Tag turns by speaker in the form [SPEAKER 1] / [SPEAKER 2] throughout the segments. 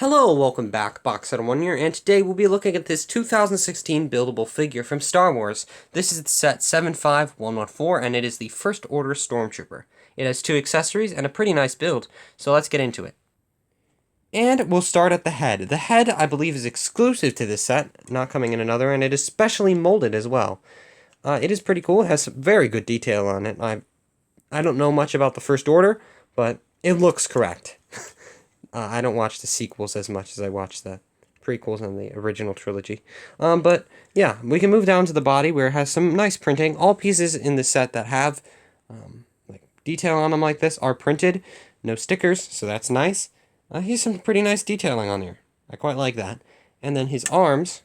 [SPEAKER 1] Hello, welcome back, Box1 here, and today we'll be looking at this 2016 buildable figure from Star Wars. This is the set 75114, and it is the First Order Stormtrooper. It has two accessories and a pretty nice build, so let's get into it. And we'll start at the head. The head, I believe, is exclusive to this set, not coming in another, and it is specially molded as well. It is pretty cool. It has some very good detail on it. I don't know much about the First Order, but it looks correct. I don't watch the sequels as much as I watch the prequels and the original trilogy. But yeah, we can move down to the body where it has some nice printing. All pieces in the set that have like detail on them like this are printed. No stickers, so that's nice. He's some pretty nice detailing on here. I quite like that. And then his arms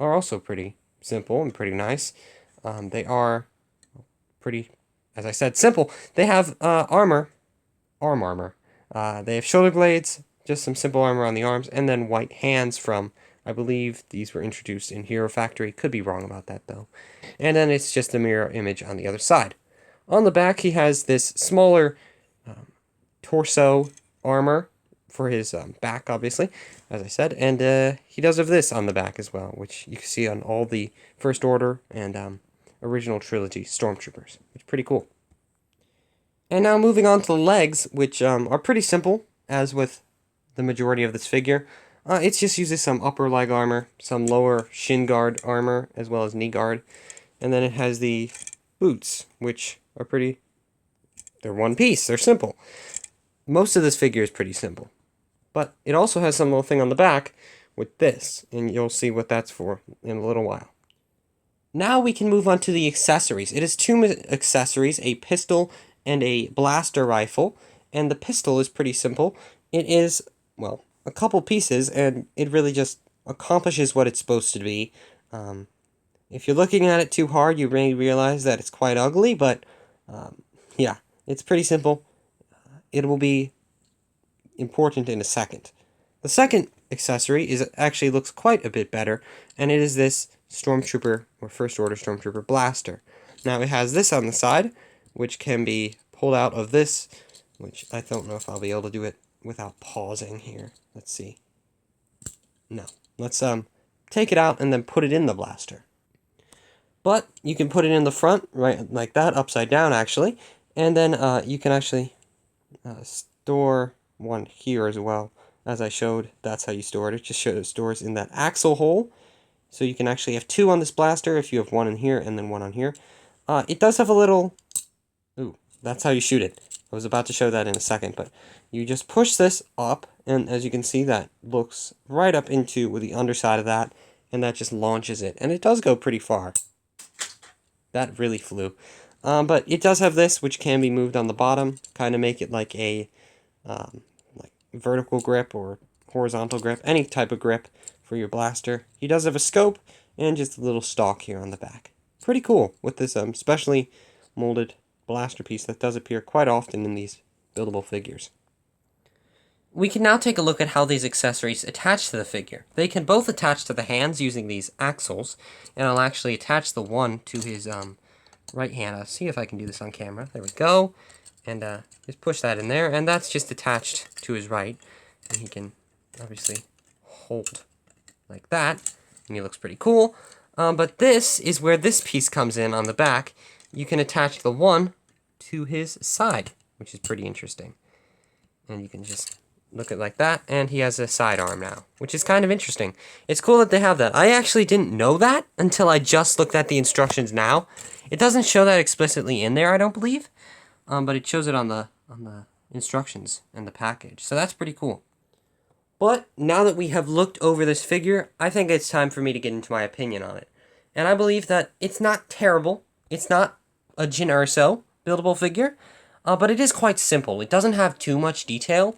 [SPEAKER 1] are also pretty simple and pretty nice. They are pretty, as I said, simple. They have arm armor. They have shoulder blades, just some simple armor on the arms, and then white hands from, I believe these were introduced in Hero Factory. Could be wrong about that, though. And then it's just a mirror image on the other side. On the back, he has this smaller torso armor for his back, obviously, as I said. And he does have this on the back as well, which you can see on all the First Order and original trilogy Stormtroopers. It's pretty cool. And now moving on to the legs, which are pretty simple, as with the majority of this figure. It just uses some upper leg armor, some lower shin guard armor, as well as knee guard. And then it has the boots, which are they're one piece, they're simple. Most of this figure is pretty simple. But it also has some little thing on the back with this, and you'll see what that's for in a little while. Now we can move on to the accessories. It has two accessories, a pistol and a blaster rifle, and the pistol is pretty simple. It is, well, a couple pieces, and it really just accomplishes what it's supposed to be. If you're looking at it too hard, you may realize that it's quite ugly, but yeah, it's pretty simple. It will be important in a second. The second accessory actually looks quite a bit better, and it is this Stormtrooper, or First Order Stormtrooper blaster. Now it has this on the side, which can be pulled out of this, which I don't know if I'll be able to do it without pausing here. Let's see. No. Let's take it out and then put it in the blaster. But you can put it in the front, right, like that, upside down actually, and then you can actually store one here as well. As I showed, that's how you store it. It just stores in that axle hole. So you can actually have two on this blaster if you have one in here and then one on here. It does have a little... Ooh, that's how you shoot it. I was about to show that in a second, but you just push this up, and as you can see, that looks right up into the underside of that, and that just launches it. And it does go pretty far. That really flew. But it does have this, which can be moved on the bottom, kind of make it like a like vertical grip or horizontal grip, any type of grip for your blaster. He does have a scope and just a little stock here on the back. Pretty cool with this specially molded blaster piece that does appear quite often in these buildable figures. We can now take a look at how these accessories attach to the figure. They can both attach to the hands using these axles, and I'll actually attach the one to his right hand. I'll see if I can do this on camera. There we go. And just push that in there, and that's just attached to his right. And he can obviously hold like that, and he looks pretty cool. But this is where this piece comes in on the back. You can attach the one to his side, which is pretty interesting. And you can just look at it like that, and he has a sidearm now, which is kind of interesting. It's cool that they have that. I actually didn't know that until I just looked at the instructions now. It doesn't show that explicitly in there, I don't believe, but it shows it on the instructions and the package. So that's pretty cool. But now that we have looked over this figure, I think it's time for me to get into my opinion on it. And I believe that it's not terrible. It's not a Jyn Erso buildable figure, but it is quite simple. It doesn't have too much detail,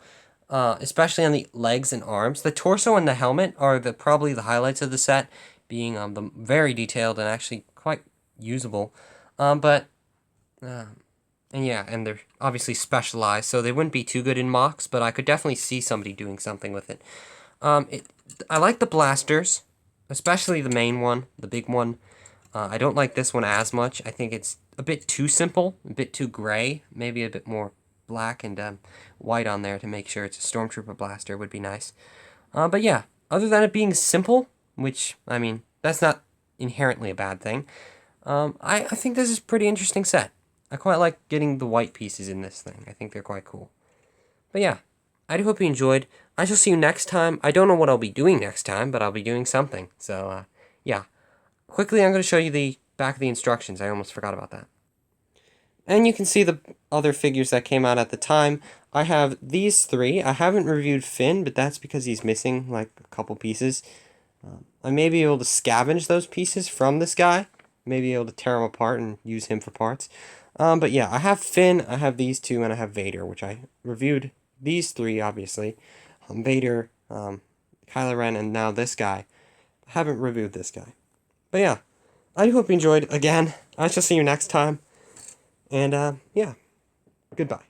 [SPEAKER 1] especially on the legs and arms. The torso and the helmet are probably the highlights of the set, being very detailed and actually quite usable. And yeah, and they're obviously specialized, so they wouldn't be too good in mocks, but I could definitely see somebody doing something with it. I like the blasters, especially the main one, the big one. I don't like this one as much. I think it's a bit too simple, a bit too gray, maybe a bit more black and white on there to make sure it's a Stormtrooper blaster would be nice. But yeah, other than it being simple, which, I mean, that's not inherently a bad thing, I think this is a pretty interesting set. I quite like getting the white pieces in this thing. I think they're quite cool. But yeah, I do hope you enjoyed. I shall see you next time. I don't know what I'll be doing next time, but I'll be doing something. So, yeah. Quickly, I'm going to show you the back of the instructions. I almost forgot about that. And you can see the other figures that came out at the time. I have these three. I haven't reviewed Finn, but that's because he's missing, like, a couple pieces. I may be able to scavenge those pieces from this guy. Maybe able to tear him apart and use him for parts. But yeah, I have Finn, I have these two, and I have Vader, which I reviewed these three, obviously. Vader, Kylo Ren, and now this guy. I haven't reviewed this guy. But yeah, I hope you enjoyed. Again, I shall see you next time. And, yeah, goodbye.